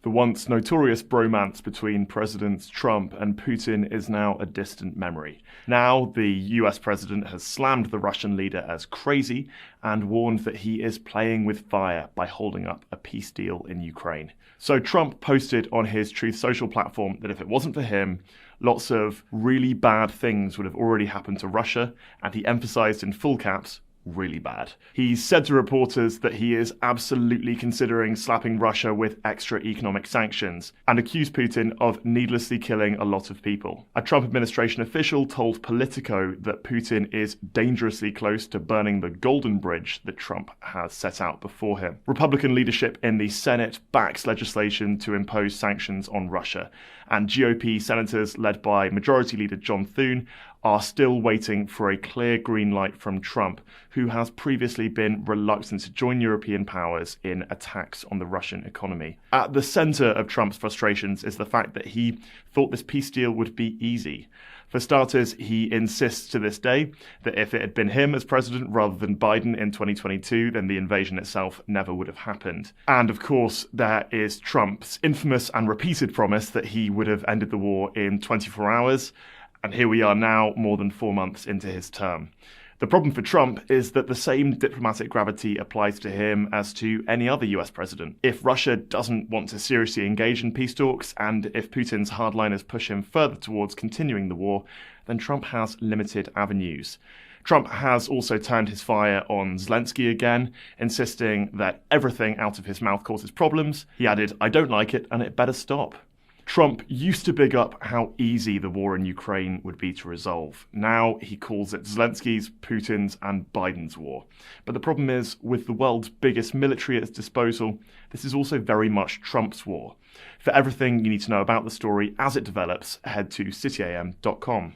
The once notorious bromance between Presidents Trump and Putin is now a distant memory. Now, the US president has slammed the Russian leader as crazy and warned that he is playing with fire by holding up a peace deal in Ukraine. So Trump posted on his Truth Social platform that if it wasn't for him, lots of really bad things would have already happened to Russia, and he emphasized in full caps, really bad. He said to reporters that he is absolutely considering slapping Russia with extra economic sanctions and accused Putin of needlessly killing a lot of people. A Trump administration official told Politico that Putin is dangerously close to burning the golden bridge that Trump has set out before him. Republican leadership in the Senate backs legislation to impose sanctions on Russia, and GOP senators led by Majority Leader John Thune are still waiting for a clear green light from Trump, who has previously been reluctant to join European powers in attacks on the Russian economy. At the centre of Trump's frustrations is the fact that he thought this peace deal would be easy. For starters, he insists to this day that if it had been him as president rather than Biden in 2022, then the invasion itself never would have happened. And of course, there is Trump's infamous and repeated promise that he would have ended the war in 24 hours. And here we are now, more than 4 months into his term. The problem for Trump is that the same diplomatic gravity applies to him as to any other US president. If Russia doesn't want to seriously engage in peace talks, and if Putin's hardliners push him further towards continuing the war, then Trump has limited avenues. Trump has also turned his fire on Zelensky again, insisting that everything out of his mouth causes problems. He added, "I don't like it, and it better stop." Trump used to big up how easy the war in Ukraine would be to resolve. Now he calls it Zelensky's, Putin's and Biden's war. But the problem is, with the world's biggest military at its disposal, this is also very much Trump's war. For everything you need to know about the story as it develops, head to cityam.com.